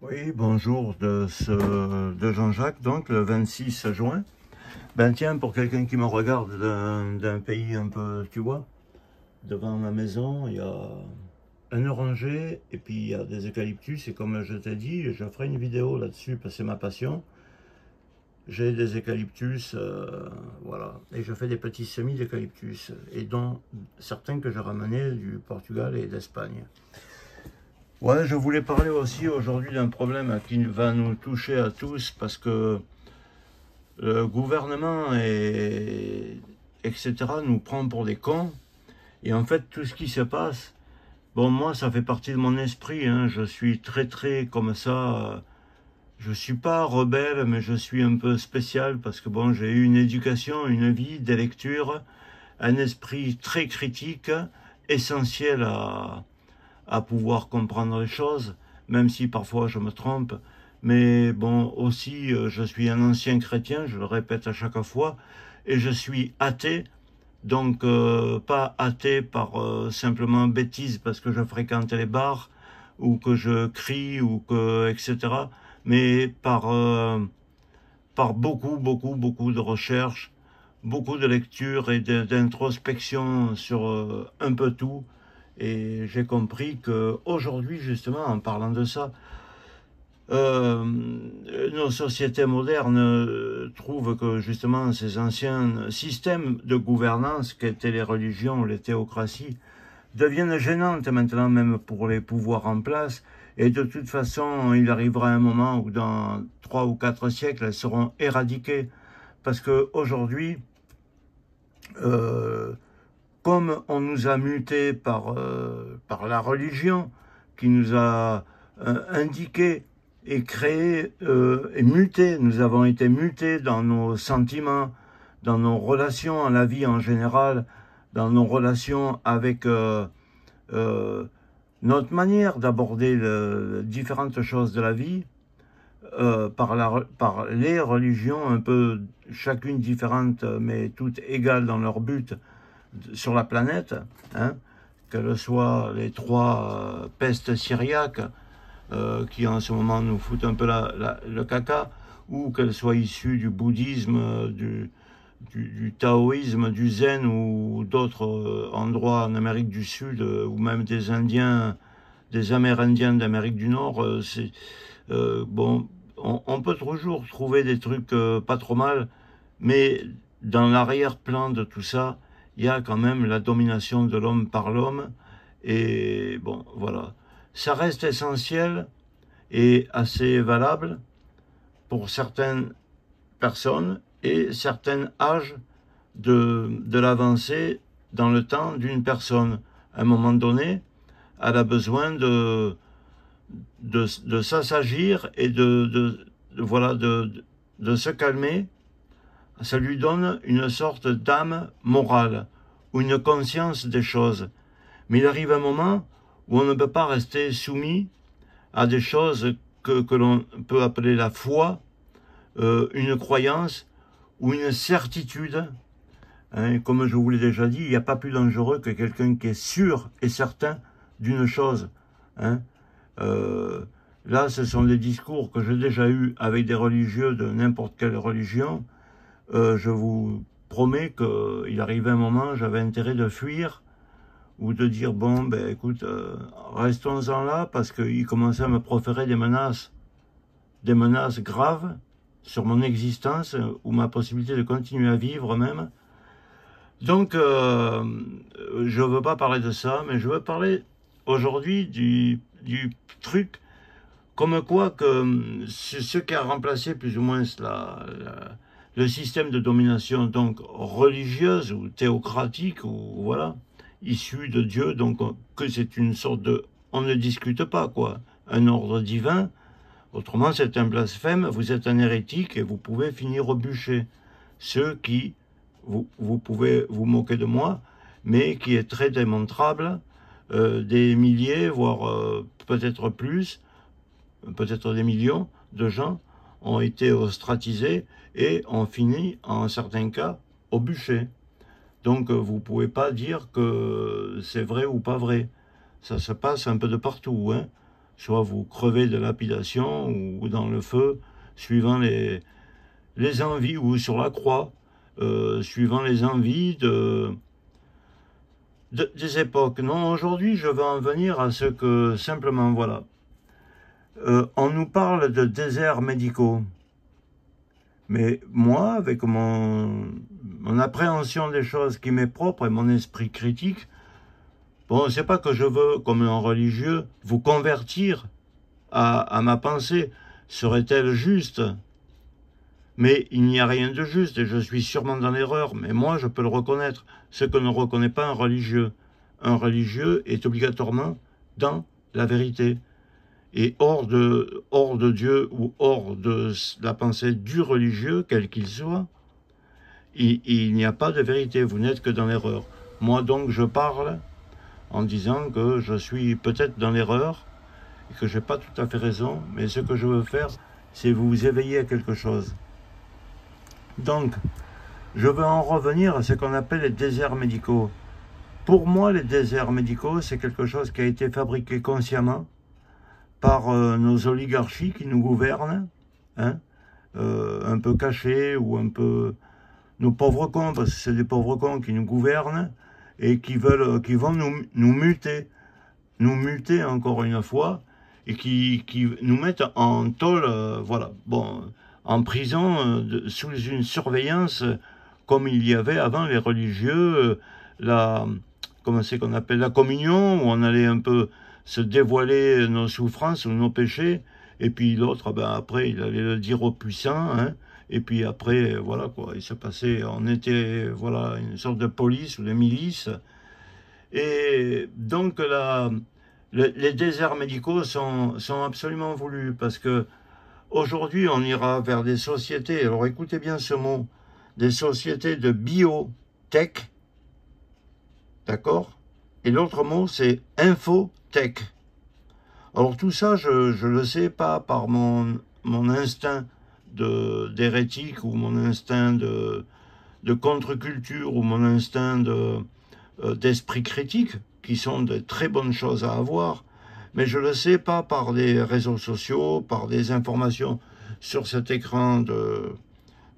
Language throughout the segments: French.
Oui, bonjour de Jean-Jacques, donc le 26 juin. Ben tiens, pour quelqu'un qui me regarde d'un pays un peu, tu vois, devant ma maison, il y a un oranger et puis il y a des eucalyptus. Et comme je t'ai dit, je ferai une vidéo là-dessus parce que c'est ma passion. J'ai des eucalyptus, voilà, et je fais des petits semis d'eucalyptus, et dont certains que j'ai ramenés du Portugal et d'Espagne. Ouais, je voulais parler aussi aujourd'hui d'un problème qui va nous toucher à tous parce que le gouvernement etc. nous prend pour des cons. Et en fait, tout ce qui se passe, bon, moi, ça fait partie de mon esprit, hein. Je suis très comme ça. Je suis pas rebelle, mais je suis un peu spécial parce que bon, j'ai eu une éducation, une vie, des lectures, un esprit très critique, essentiel à pouvoir comprendre les choses, même si parfois je me trompe. Mais bon, aussi, je suis un ancien chrétien, je le répète à chaque fois, et je suis athée, donc pas athée par simplement bêtise parce que je fréquente les bars, ou que je crie, ou que, etc., mais par beaucoup de recherches, beaucoup de lectures et d'introspection sur un peu tout. Et j'ai compris que aujourd'hui, justement, en parlant de ça, euh, nos sociétés modernes trouvent que justement ces anciens systèmes de gouvernance qu'étaient les religions, les théocraties, deviennent gênantes maintenant même pour les pouvoirs en place. Et de toute façon, il arrivera un moment où dans 3 ou 4 siècles, elles seront éradiquées. Parce qu'aujourd'hui, euh, comme on nous a mutés par la religion, qui nous a indiqué et créé et muté, nous avons été mutés dans nos sentiments, dans nos relations à la vie en général, dans nos relations avec euh, notre manière d'aborder différentes choses de la vie, par les religions, un peu chacune différente, mais toutes égales dans leur but sur la planète, hein, qu'elles soient les 3 pestes syriaques qui en ce moment nous foutent un peu le caca, ou qu'elles soient issues du bouddhisme, du taoïsme, du zen ou d'autres endroits en Amérique du Sud, ou même des Indiens, des Amérindiens d'Amérique du Nord. Bon, on peut toujours trouver des trucs pas trop mal, mais dans l'arrière-plan de tout ça, il y a quand même la domination de l'homme par l'homme. Et bon, voilà. Ça reste essentiel et assez valable pour certaines personnes et certains âges de l'avancée dans le temps d'une personne. À un moment donné, elle a besoin de s'assagir et voilà, de se calmer. Ça lui donne une sorte d'âme morale ou une conscience des choses. Mais il arrive un moment où on ne peut pas rester soumis à des choses que l'on peut appeler la foi, une croyance ou une certitude. Hein, comme je vous l'ai déjà dit, il n'y a pas plus dangereux que quelqu'un qui est sûr et certain d'une chose. Hein. Euh, Là, ce sont des discours que j'ai déjà eus avec des religieux de n'importe quelle religion. Je vous promets qu'il arrivait un moment, j'avais intérêt de fuir ou de dire, bon, ben écoute, restons-en là, parce qu'il commençait à me proférer des menaces graves sur mon existence ou ma possibilité de continuer à vivre même. Donc, je ne veux pas parler de ça, mais je veux parler aujourd'hui du truc, comme quoi que ce qui a remplacé plus ou moins le système de domination donc religieuse ou théocratique, ou voilà, issu de Dieu, donc que c'est une sorte de... On ne discute pas, quoi. Un ordre divin, autrement c'est un blasphème, vous êtes un hérétique et vous pouvez finir au bûcher. Ceux qui, vous pouvez vous moquer de moi, mais qui est très démontrable, des milliers, voire peut-être plus, peut-être des millions de gens ont été ostracisés et ont fini, en certains cas, au bûcher. Donc vous ne pouvez pas dire que c'est vrai ou pas vrai. Ça se passe un peu de partout, hein. soit vous crevez de lapidation ou dans le feu, suivant les envies, ou sur la croix, suivant les envies des époques. Non, aujourd'hui, je veux en venir à ce que, simplement, voilà, on nous parle de déserts médicaux. Mais moi, avec mon appréhension des choses qui m'est propre et mon esprit critique, bon, c'est pas que je veux, comme un religieux, vous convertir à ma pensée. Serait-elle juste? Mais il n'y a rien de juste, et je suis sûrement dans l'erreur, mais moi je peux le reconnaître, ce que ne reconnaît pas un religieux. Un religieux est obligatoirement dans la vérité. Et hors de Dieu ou hors de la pensée du religieux, quel qu'il soit, il n'y a pas de vérité, vous n'êtes que dans l'erreur. Moi donc je parle en disant que je suis peut-être dans l'erreur, et que je n'ai pas tout à fait raison, mais ce que je veux faire, c'est vous éveiller à quelque chose. Donc, je veux en revenir à ce qu'on appelle les déserts médicaux. Pour moi, les déserts médicaux, c'est quelque chose qui a été fabriqué consciemment par nos oligarchies qui nous gouvernent, hein, un peu cachés ou un peu nos pauvres cons, parce que c'est des pauvres cons qui nous gouvernent et qui vont nous muter encore une fois, et qui nous mettent en tôle, voilà, bon, en prison, sous une surveillance, comme il y avait avant les religieux, comment c'est qu'on appelle, la communion, où on allait un peu se dévoiler nos souffrances ou nos péchés, et puis l'autre, ben après, il allait le dire aux puissants, hein, et puis après, voilà quoi, il se passait, on était, voilà, une sorte de police ou de milice, et donc les déserts médicaux sont absolument voulus, parce que aujourd'hui, on ira vers des sociétés, alors écoutez bien ce mot, des sociétés de biotech, d'accord? Et l'autre mot, c'est infotech. Alors tout ça, je le sais pas par mon instinct d'hérétique, ou mon instinct de contre-culture, ou mon instinct d'esprit critique, qui sont de très bonnes choses à avoir, mais je le sais pas par des réseaux sociaux, par des informations sur cet écran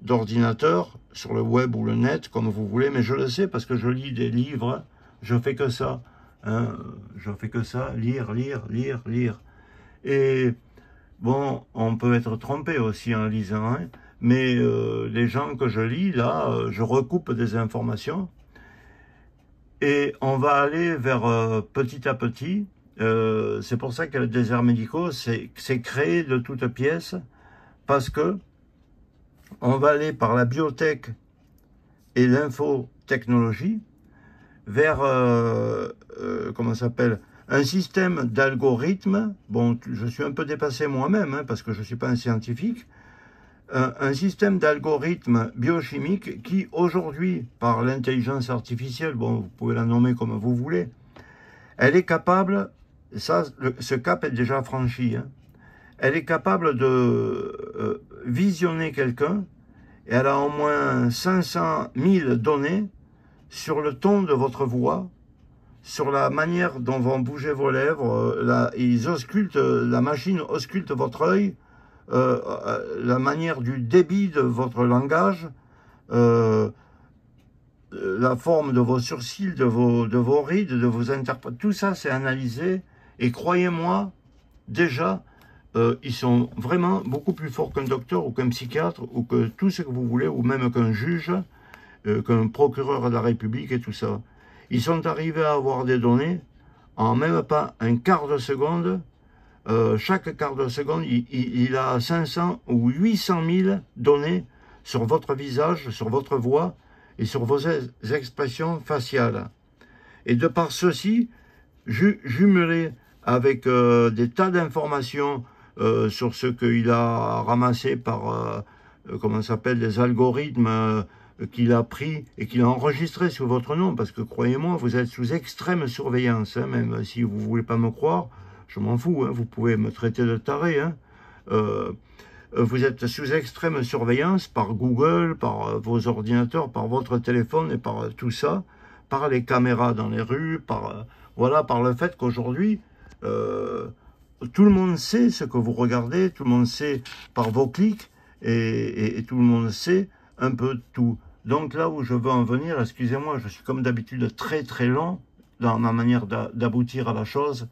d'ordinateur, sur le web ou le net, comme vous voulez, mais je le sais parce que je lis des livres, je fais que ça, hein, je fais que ça, lire, lire, lire, lire. Et bon, on peut être trompé aussi en lisant, hein, mais les gens que je lis, là, je recoupe des informations, et on va aller vers petit à petit. C'est pour ça que les déserts médicaux, c'est créé de toutes pièces, parce que on va aller par la biotech et l'infotechnologie vers, comment ça s'appelle, un système d'algorithmes. Bon, je suis un peu dépassé moi-même, hein, parce que je ne suis pas un scientifique. Un système d'algorithmes biochimiques qui, aujourd'hui, par l'intelligence artificielle, bon, vous pouvez la nommer comme vous voulez, elle est capable, ce cap est déjà franchi, hein, elle est capable de visionner quelqu'un, et elle a au moins 500 000 données sur le ton de votre voix, sur la manière dont vont bouger vos lèvres, ils auscultent, la machine ausculte votre œil, la manière du débit de votre langage, la forme de vos sourcils, de vos rides, de vos interprètes, tout ça c'est analysé, et croyez-moi, déjà, ils sont vraiment beaucoup plus forts qu'un docteur ou qu'un psychiatre, ou que tout ce que vous voulez, ou même qu'un juge, qu'un procureur de la République et tout ça. Ils sont arrivés à avoir des données en même pas un quart de seconde. Chaque quart de seconde, il a 500 ou 800 000 données sur votre visage, sur votre voix et sur vos expressions faciales. Et de par ceci, jumelé avec des tas d'informations sur ce qu'il a ramassé par, comment ça s'appelle, des algorithmes qu'il a pris et qu'il a enregistré sous votre nom, parce que croyez-moi, vous êtes sous extrême surveillance, hein, même si vous ne voulez pas me croire, je m'en fous, hein, vous pouvez me traiter de taré, hein. Vous êtes sous extrême surveillance par Google, par vos ordinateurs, par votre téléphone et par tout ça, par les caméras dans les rues, par, voilà, par le fait qu'aujourd'hui, tout le monde sait ce que vous regardez, tout le monde sait par vos clics, et tout le monde sait un peu tout. Donc là où je veux en venir, excusez-moi, je suis comme d'habitude très très lent dans ma manière d'aboutir à la chose,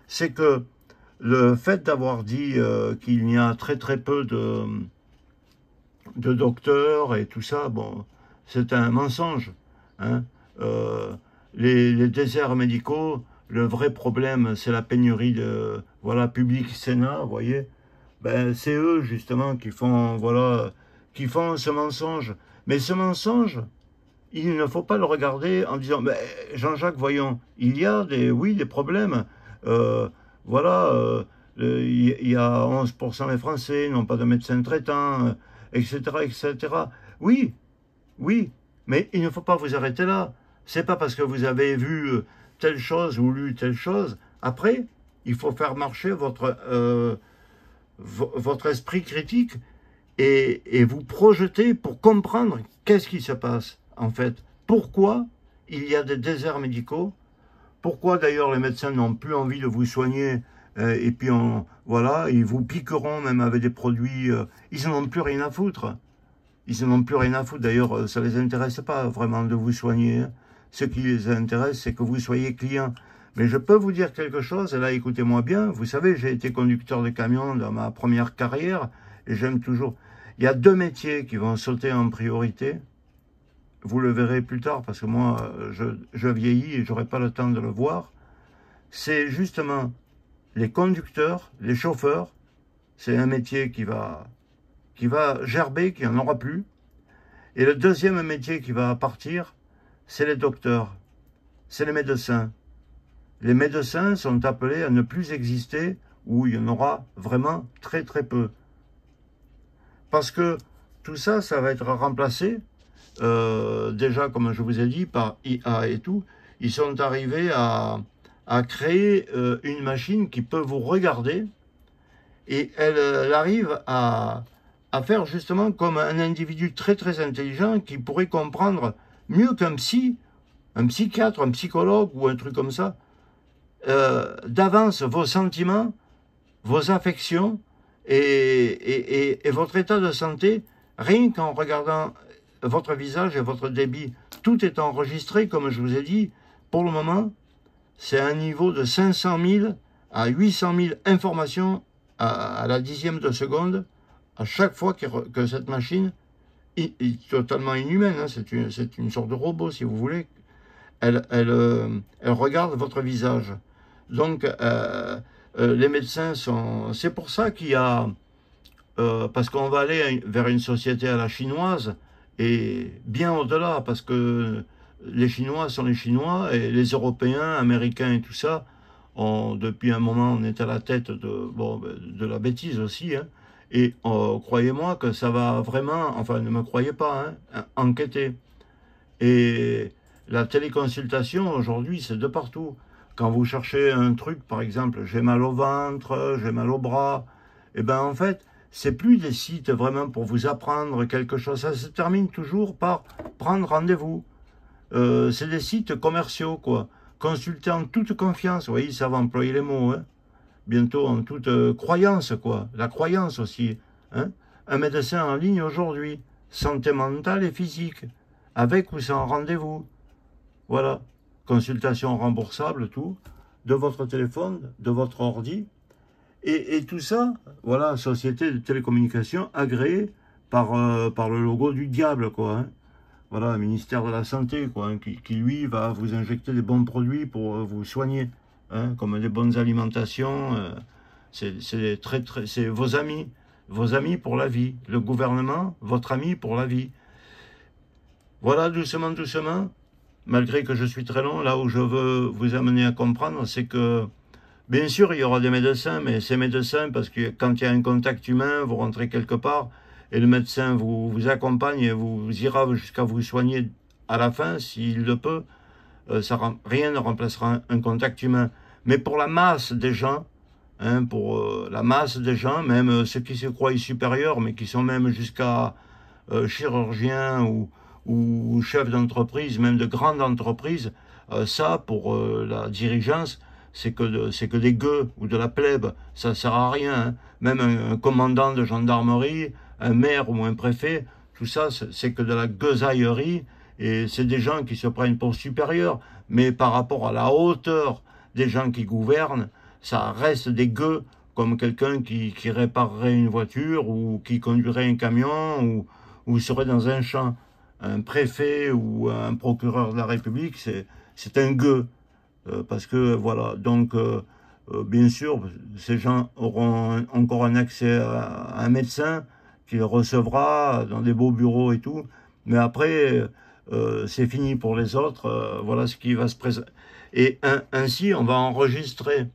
c'est que le fait d'avoir dit qu'il y a très très peu de docteurs et tout ça, bon, c'est un mensonge. Hein. Les déserts médicaux, le vrai problème, c'est la pénurie de, voilà, Public Sénat, vous voyez. Ben, c'est eux, justement, qui font, voilà, qui font ce mensonge. Mais ce mensonge, il ne faut pas le regarder en disant, ben, Jean-Jacques, voyons, il y a des, oui, des problèmes. Voilà, il y a 11% des Français n'ont pas de médecin traitant, etc., etc. Oui, oui, mais il ne faut pas vous arrêter là. C'est pas parce que vous avez vu telle chose ou lu telle chose. Après, il faut faire marcher votre esprit critique et vous projeter pour comprendre qu'est-ce qui se passe, en fait. Pourquoi il y a des déserts médicaux? Pourquoi d'ailleurs les médecins n'ont plus envie de vous soigner et puis voilà, ils vous piqueront même avec des produits, ils n'en ont plus rien à foutre. Ils n'en ont plus rien à foutre. D'ailleurs, ça ne les intéresse pas vraiment de vous soigner. Hein. Ce qui les intéresse, c'est que vous soyez client. Mais je peux vous dire quelque chose, et là, écoutez-moi bien. Vous savez, j'ai été conducteur de camion dans ma première carrière, et j'aime toujours. Il y a deux métiers qui vont sauter en priorité. Vous le verrez plus tard, parce que moi, je vieillis et j'aurai pas le temps de le voir. C'est justement les conducteurs, les chauffeurs. C'est un métier qui va gerber, qui n'en aura plus. Et le deuxième métier qui va partir, c'est les docteurs, c'est les médecins. Les médecins sont appelés à ne plus exister, ou il y en aura vraiment très très peu. Parce que tout ça, ça va être remplacé, déjà comme je vous ai dit, par IA et tout. Ils sont arrivés à créer une machine qui peut vous regarder, et elle arrive à faire justement comme un individu très très intelligent qui pourrait comprendre mieux qu'un psy, un psychiatre, un psychologue ou un truc comme ça, d'avance vos sentiments, vos affections et votre état de santé, rien qu'en regardant votre visage et votre débit. Tout est enregistré, comme je vous ai dit. Pour le moment, c'est un niveau de 500 000 à 800 000 informations à la dixième de seconde, à chaque fois que cette machine est totalement inhumaine, hein, c'est une sorte de robot, si vous voulez, elle regarde votre visage. Donc, les médecins sont... C'est pour ça qu'il y a... parce qu'on va aller vers une société à la chinoise, et bien au-delà, parce que les Chinois sont les Chinois, et les Européens, Américains et tout ça, depuis un moment, on est à la tête de la bêtise aussi, hein. Et croyez-moi que ça va vraiment, enfin ne me croyez pas, hein, enquêter. Et la téléconsultation aujourd'hui, c'est de partout. Quand vous cherchez un truc, par exemple, j'ai mal au ventre, j'ai mal au bras, et ben en fait, c'est plus des sites vraiment pour vous apprendre quelque chose. Ça se termine toujours par prendre rendez-vous. C'est des sites commerciaux, quoi. Consulter en toute confiance. Vous voyez, ça va employer les mots, hein. Bientôt en toute croyance, quoi. La croyance aussi. Hein. Un médecin en ligne aujourd'hui. Santé mentale et physique. Avec ou sans rendez-vous. Voilà. Consultation remboursable, tout. De votre téléphone, de votre ordi. Et tout ça, voilà, société de télécommunications agréée par le logo du diable, quoi. Hein. Voilà, ministère de la Santé, quoi, hein, qui, lui, va vous injecter des bons produits pour vous soigner, hein, comme des bonnes alimentations. C'est vos amis pour la vie. Le gouvernement, votre ami pour la vie. Voilà, doucement, doucement, malgré que je suis très long, là où je veux vous amener à comprendre, c'est que, bien sûr, il y aura des médecins, mais ces médecins, parce que quand il y a un contact humain, vous rentrez quelque part, et le médecin vous accompagne et vous ira jusqu'à vous soigner à la fin, s'il le peut, rien ne remplacera un contact humain. Mais pour la masse des gens, hein, pour la masse des gens, même ceux qui se croient supérieurs, mais qui sont même jusqu'à chirurgiens ou chefs d'entreprise, même de grandes entreprises, ça, pour la dirigeance, c'est que des gueux ou de la plèbe, ça sert à rien, hein. Même un commandant de gendarmerie, un maire ou un préfet, tout ça, c'est que de la gueusaillerie, et c'est des gens qui se prennent pour supérieurs, mais par rapport à la hauteur des gens qui gouvernent, ça reste des gueux, comme quelqu'un qui réparerait une voiture, ou qui conduirait un camion, ou serait dans un champ. Un préfet ou un procureur de la République, c'est un gueux. Parce que, voilà, donc, bien sûr, ces gens auront encore un accès à un médecin qui les recevra dans des beaux bureaux et tout, mais après, c'est fini pour les autres, voilà ce qui va se présenter. Et ainsi, on va enregistrer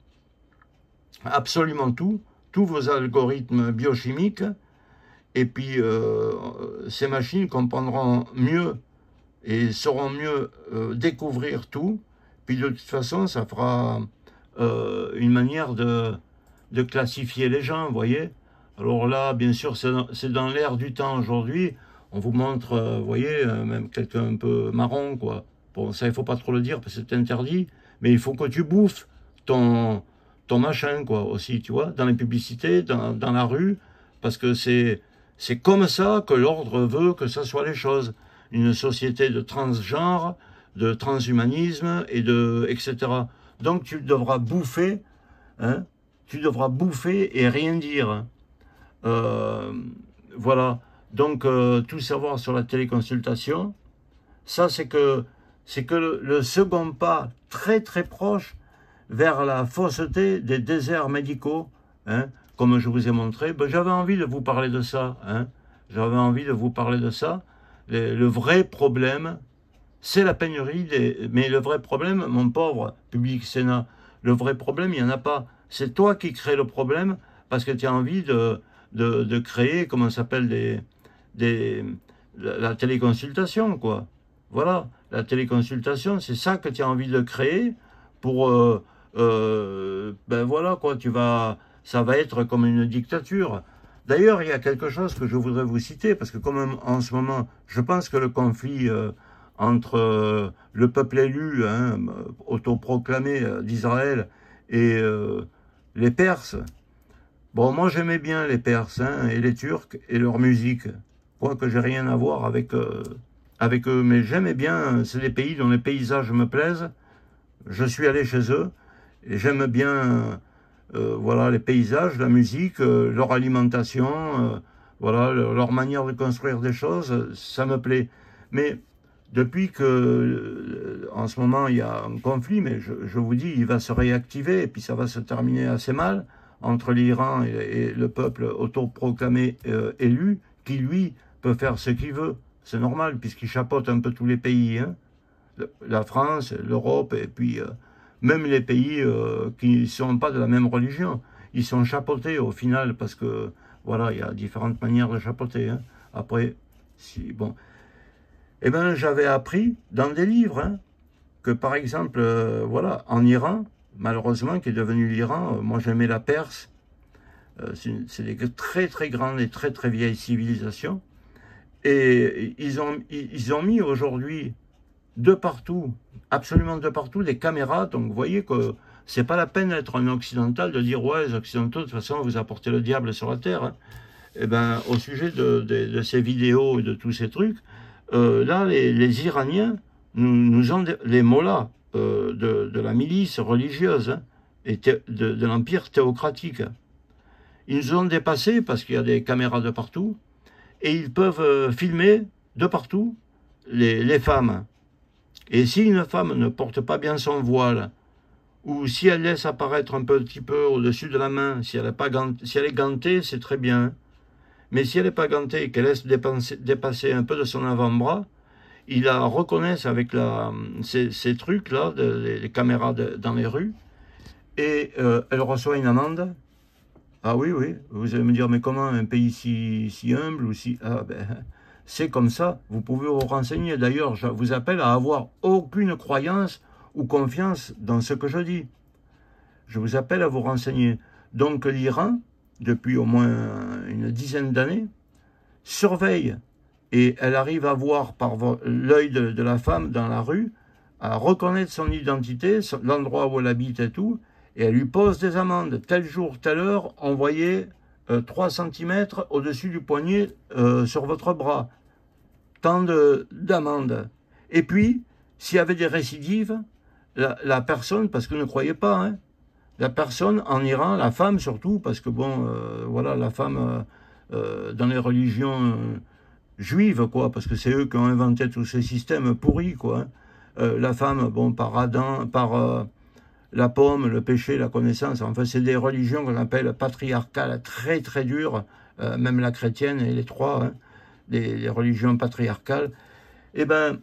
absolument tout, tous vos algorithmes biochimiques, et puis ces machines comprendront mieux et sauront mieux découvrir tout. Puis de toute façon, ça fera une manière de classifier les gens, vous voyez. Alors là, bien sûr, c'est dans l'air du temps aujourd'hui. On vous montre, vous voyez, même quelqu'un un peu marron, quoi. Bon, ça, il faut pas trop le dire parce que c'est interdit. Mais il faut que tu bouffes ton machin, quoi, aussi, tu vois, dans les publicités, dans la rue, parce que c'est comme ça que l'ordre veut que ça soit les choses. Une société de transgenre, de transhumanisme, etc. Donc tu devras bouffer, hein, tu devras bouffer et rien dire. Voilà. Donc tout savoir sur la téléconsultation, ça c'est que le second pas très très proche vers la fausseté des déserts médicaux, hein, comme je vous ai montré. Ben, j'avais envie de vous parler de ça, hein. J'avais envie de vous parler de ça. Le vrai problème, c'est la pénurie mais le vrai problème, mon pauvre Public Sénat, le vrai problème, il n'y en a pas. C'est toi qui crée le problème parce que tu as envie de créer, comment ça s'appelle, la téléconsultation, quoi. Voilà, la téléconsultation, c'est ça que tu as envie de créer pour... ben voilà, quoi, ça va être comme une dictature. D'ailleurs, il y a quelque chose que je voudrais vous citer, parce que comme en ce moment, je pense que le conflit entre le peuple élu, hein, autoproclamé d'Israël, et les Perses, bon, moi j'aimais bien les Perses, hein, et les Turcs, et leur musique, quoique j'ai rien à voir avec eux, mais j'aimais bien, c'est des pays dont les paysages me plaisent, je suis allé chez eux, et j'aime bien... voilà, les paysages, la musique, leur alimentation, voilà, leur manière de construire des choses, ça me plaît. Mais depuis que, en ce moment, il y a un conflit, mais je vous dis, il va se réactiver, et puis ça va se terminer assez mal, entre l'Iran et le peuple autoproclamé élu, qui, lui, peut faire ce qu'il veut. C'est normal, puisqu'il chapeaute un peu tous les pays, hein. La France, l'Europe, et puis... même les pays qui ne sont pas de la même religion, ils sont chapeautés au final, parce que, voilà, il y a différentes manières de chapeauter, hein. Après, si, bon. Eh bien, j'avais appris dans des livres, hein, que par exemple, voilà, en Iran, malheureusement, qui est devenu l'Iran, moi j'aimais la Perse, c'est des très très grandes et très très vieilles civilisations, et ils ont mis aujourd'hui de partout, absolument de partout, des caméras. Donc vous voyez que c'est pas la peine d'être un occidental de dire ouais, les occidentaux de toute façon vous apportez le diable sur la terre, hein. Et ben au sujet de ces vidéos et de tous ces trucs, là les Iraniens nous ont les mollahs de la milice religieuse, hein, et de l'empire théocratique. Ils nous ont dépassés parce qu'il y a des caméras de partout et ils peuvent filmer de partout les femmes. Et si une femme ne porte pas bien son voile, ou si elle laisse apparaître un petit peu au-dessus de la main, si elle est gantée, c'est très bien. Mais si elle n'est pas gantée et qu'elle laisse dépasser un peu de son avant-bras, ils la reconnaissent avec ces trucs-là, les caméras dans les rues, et elle reçoit une amende. Ah oui, oui, vous allez me dire, mais comment un pays si humble ou si... Ah ben... c'est comme ça, vous pouvez vous renseigner. D'ailleurs, je vous appelle à avoir aucune croyance ou confiance dans ce que je dis. Je vous appelle à vous renseigner. Donc l'Iran, depuis au moins une dizaine d'années, surveille et elle arrive à voir par l'œil de la femme dans la rue, à reconnaître son identité, l'endroit où elle habite et tout, et elle lui pose des amendes. Tel jour, telle heure, envoyez 3 cm au-dessus du poignet sur votre bras. Tant d'amendes. Et puis, s'il y avait des récidives, la personne, parce que ne croyez pas, hein, la personne en Iran, la femme surtout, parce que bon, voilà, la femme dans les religions juives, quoi, parce que c'est eux qui ont inventé tous ces systèmes pourris, quoi. Hein. La femme, bon, par Adam, par la pomme, le péché, la connaissance, enfin, c'est des religions qu'on appelle patriarcales, très très dures, même la chrétienne et les trois, hein, les religions patriarcales. Eh bien,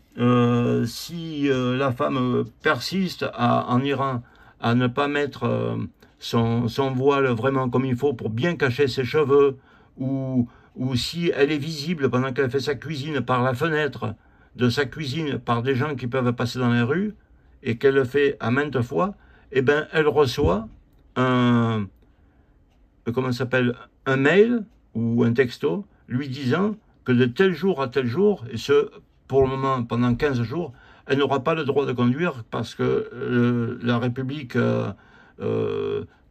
si la femme persiste en Iran à ne pas mettre son voile vraiment comme il faut pour bien cacher ses cheveux, ou si elle est visible pendant qu'elle fait sa cuisine par la fenêtre de sa cuisine par des gens qui peuvent passer dans les rues, et qu'elle le fait à maintes fois, eh bien, elle reçoit comment ça s'appelle, un mail ou un texto lui disant que de tel jour à tel jour, et ce, pour le moment, pendant 15 jours, elle n'aura pas le droit de conduire parce que la République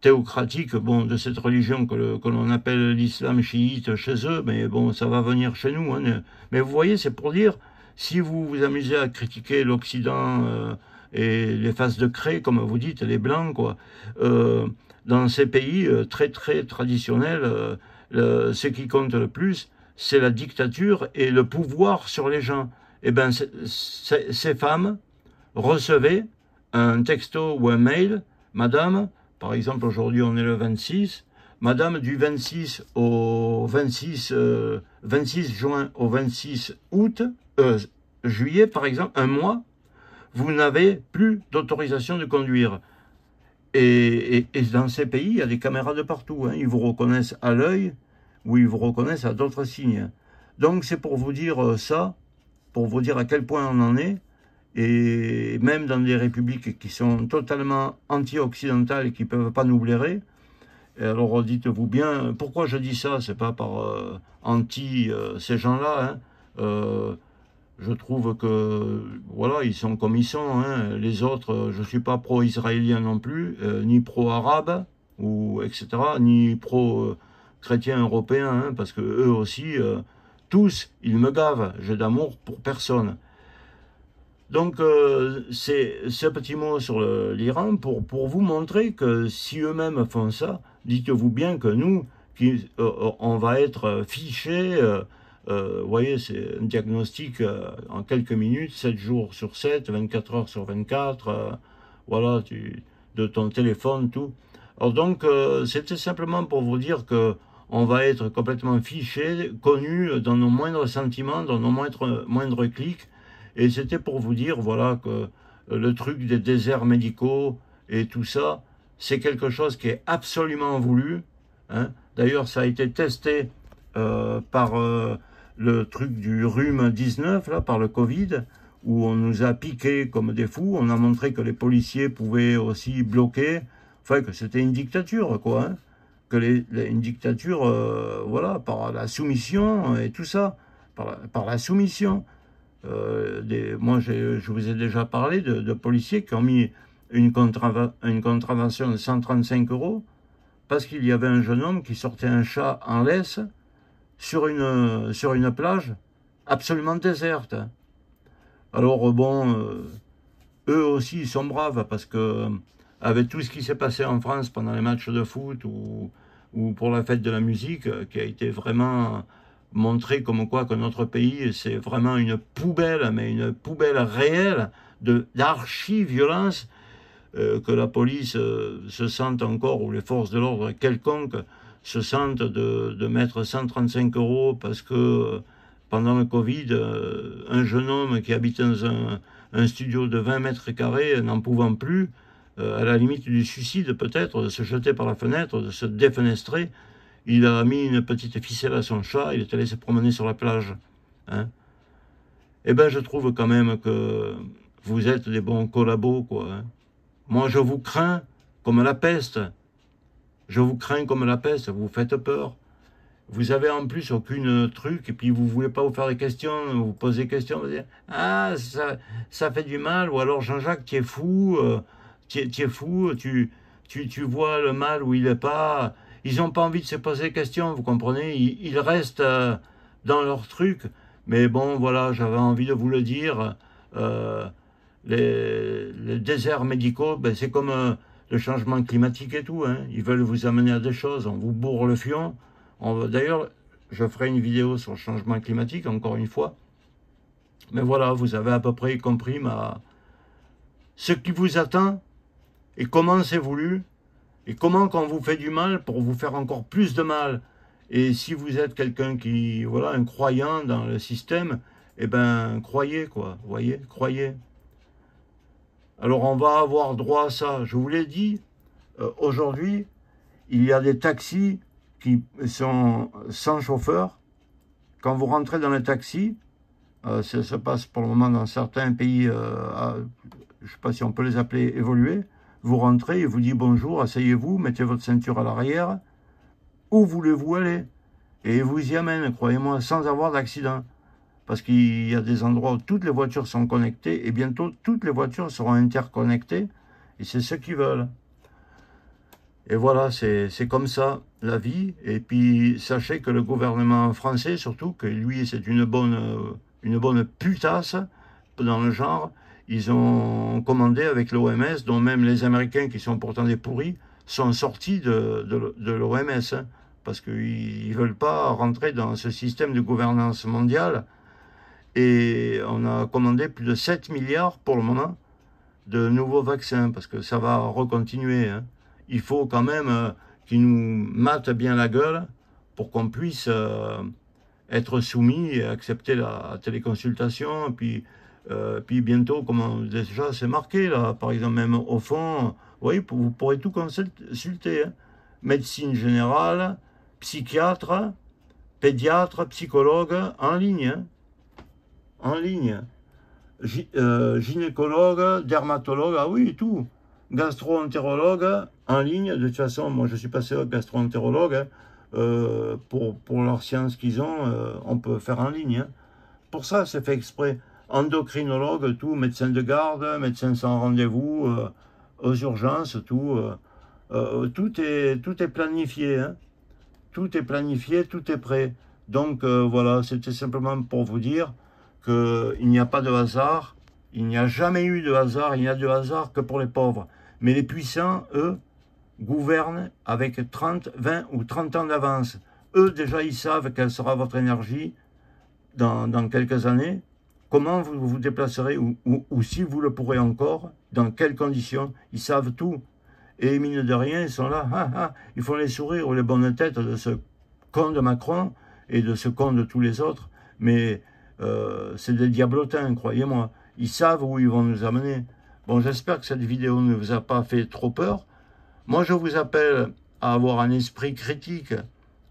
théocratique, bon, de cette religion que l'on appelle l'islam chiite chez eux, mais bon, ça va venir chez nous. Hein. Mais vous voyez, c'est pour dire, si vous vous amusez à critiquer l'Occident et les faces de craie, comme vous dites, les blancs, quoi, dans ces pays très très traditionnels, ce qui compte le plus, c'est la dictature et le pouvoir sur les gens. Eh bien, ces femmes recevaient un texto ou un mail, madame, par exemple, aujourd'hui on est le 26, madame, du 26 au 26 juin au 26 août, juillet, par exemple, un mois, vous n'avez plus d'autorisation de conduire. Et dans ces pays, il y a des caméras de partout. Hein. Ils vous reconnaissent à l'œil ou ils vous reconnaissent à d'autres signes. Donc c'est pour vous dire ça, pour vous dire à quel point on en est. Et même dans des républiques qui sont totalement anti-occidentales et qui ne peuvent pas nous blairer. Et alors dites-vous bien, pourquoi je dis ça? C'est pas par anti ces gens-là. Hein. Je trouve que, voilà, ils sont comme ils sont. Hein. Les autres, je ne suis pas pro-israélien non plus, ni pro-arabe, ou etc., ni pro-chrétien européen, hein, parce que eux aussi, tous, ils me gavent. J'ai d'amour pour personne. Donc, c'est ce petit mot sur l'Iran pour vous montrer que si eux-mêmes font ça, dites-vous bien que nous, on va être fichés. Vous voyez, c'est un diagnostic en quelques minutes, 7 jours sur 7, 24 heures sur 24, voilà, de ton téléphone, tout. Alors donc, c'était simplement pour vous dire que on va être complètement fichés, connus dans nos moindres sentiments, dans nos moindres clics. Et c'était pour vous dire, voilà, que le truc des déserts médicaux et tout ça, c'est quelque chose qui est absolument voulu. Hein. D'ailleurs, ça a été testé par le truc du rhume 19, là, par le Covid, où on nous a piqué comme des fous. On a montré que les policiers pouvaient aussi bloquer, enfin, que c'était une dictature, quoi. Hein. Que une dictature, voilà, par la soumission et tout ça, par la soumission. Moi, je vous ai déjà parlé de policiers qui ont mis une contravention de 135 € parce qu'il y avait un jeune homme qui sortait un chat en laisse sur une plage absolument déserte. Alors bon, eux aussi ils sont braves parce que avec tout ce qui s'est passé en France pendant les matchs de foot ou pour la fête de la musique, qui a été vraiment montré comme quoi que notre pays, c'est vraiment une poubelle, mais une poubelle réelle d'archi-violence, que la police se sente encore, ou les forces de l'ordre quelconques, se sentent de mettre 135 € parce que pendant le Covid, un jeune homme qui habite dans un studio de 20 mètres carrés, n'en pouvant plus, à la limite du suicide peut-être, de se jeter par la fenêtre, de se défenestrer, il a mis une petite ficelle à son chat, il est allé se promener sur la plage. Hein. Eh bien, je trouve quand même que vous êtes des bons collabos, quoi. Hein. Moi, je vous crains comme la peste. Je vous crains comme la peste, vous faites peur. Vous avez en plus aucune truc, et puis vous voulez pas vous faire des questions, vous posez des questions, vous dites « Ah, ça fait du mal », ou alors « Jean-Jacques, tu es fou, tu es fou, tu vois le mal où il n'est pas. Ils n'ont pas envie de se poser des questions, vous comprenez? Ils restent dans leur truc. Mais bon, voilà, j'avais envie de vous le dire. Euh, les déserts médicaux, ben, c'est comme le changement climatique et tout. Hein. Ils veulent vous amener à des choses. On vous bourre le fion. D'ailleurs, je ferai une vidéo sur le changement climatique, encore une fois. Mais voilà, vous avez à peu près compris ce qui vous attend et comment c'est voulu et comment qu'on vous fait du mal pour vous faire encore plus de mal. Et si vous êtes quelqu'un qui, voilà, un croyant dans le système, eh ben, croyez, quoi, vous voyez, croyez. Alors, on va avoir droit à ça. Je vous l'ai dit, aujourd'hui, il y a des taxis qui sont sans chauffeur. Quand vous rentrez dans le taxi, ça se passe pour le moment dans certains pays, je ne sais pas si on peut les appeler évolués, vous rentrez, il vous dit bonjour, asseyez-vous, mettez votre ceinture à l'arrière, où voulez-vous aller? Et il vous y amène, croyez-moi, sans avoir d'accident. Parce qu'il y a des endroits où toutes les voitures sont connectées, et bientôt toutes les voitures seront interconnectées, et c'est ce qu'ils veulent. Et voilà, c'est comme ça, la vie. Et puis, sachez que le gouvernement français, surtout, que lui, c'est une bonne putasse, dans le genre, ils ont commandé avec l'OMS, dont même les Américains, qui sont pourtant des pourris, sont sortis de l'OMS, hein, parce qu'ils ne veulent pas rentrer dans ce système de gouvernance mondiale. Et on a commandé plus de 7 milliards pour le moment de nouveaux vaccins, parce que ça va recontinuer. Hein. Il faut quand même qu'ils nous matent bien la gueule pour qu'on puisse être soumis et accepter la téléconsultation. Et puis bientôt, comme déjà c'est marqué, là, par exemple, même au fond, oui, vous pourrez tout consulter. Hein. Médecine générale, psychiatre, pédiatre, psychologue, en ligne. Hein. En ligne. Gynécologue, dermatologue, ah oui, tout. Gastro-entérologue, en ligne. De toute façon, moi je suis passé au gastro-entérologue. Hein. Pour leur science qu'ils ont, on peut faire en ligne. Hein. Pour ça, c'est fait exprès. Endocrinologue, tout, médecin de garde, médecin sans rendez-vous, aux urgences, tout. Tout est planifié. Hein. Tout est planifié, tout est prêt. Donc voilà, c'était simplement pour vous dire qu'il n'y a pas de hasard, il n'y a jamais eu de hasard, il n'y a de hasard que pour les pauvres. Mais les puissants, eux, gouvernent avec 30, 20 ou 30 ans d'avance. Eux, déjà, ils savent quelle sera votre énergie dans quelques années, comment vous vous déplacerez, ou si vous le pourrez encore, dans quelles conditions, ils savent tout. Et mine de rien, ils sont là, ils font les sourires ou les bonnes têtes de ce con de Macron et de ce con de tous les autres, mais c'est des diablotins, croyez-moi. Ils savent où ils vont nous amener. Bon, j'espère que cette vidéo ne vous a pas fait trop peur. Moi, je vous appelle à avoir un esprit critique,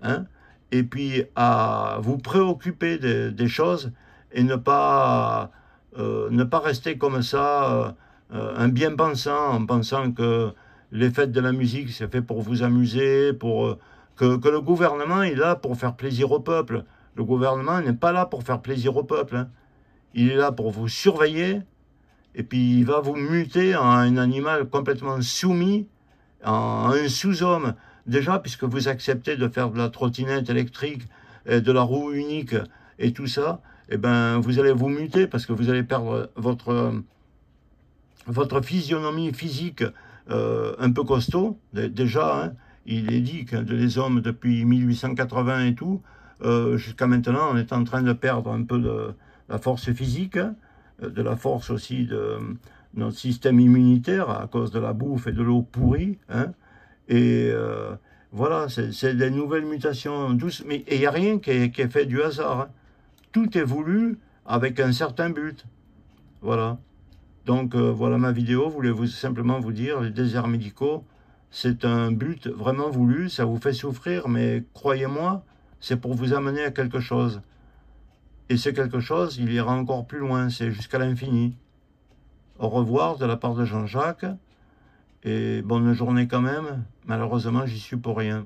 hein, et puis à vous préoccuper des choses et ne pas rester comme ça, un bien-pensant, en pensant que les fêtes de la musique, c'est fait pour vous amuser, que le gouvernement est là pour faire plaisir au peuple. Le gouvernement n'est pas là pour faire plaisir au peuple. Hein. Il est là pour vous surveiller, et puis il va vous muter en un animal complètement soumis, en un sous-homme. Déjà, puisque vous acceptez de faire de la trottinette électrique, de la roue unique et tout ça, eh ben, vous allez vous muter parce que vous allez perdre votre physionomie physique un peu costaud. Déjà, hein, il est dit que les hommes, depuis 1880 et tout, jusqu'à maintenant, on est en train de perdre un peu de la force physique, de la force aussi de notre système immunitaire à cause de la bouffe et de l'eau pourrie. Hein. Et voilà, c'est des nouvelles mutations douces. Mais il n'y a rien qui est fait du hasard. Hein. Tout est voulu avec un certain but. Voilà. Donc voilà ma vidéo. Je voulais simplement vous dire, les déserts médicaux, c'est un but vraiment voulu. Ça vous fait souffrir, mais croyez-moi, c'est pour vous amener à quelque chose. Et c'est quelque chose, il ira encore plus loin, c'est jusqu'à l'infini. Au revoir de la part de Jean-Jacques, et bonne journée quand même. Malheureusement, j'y suis pour rien.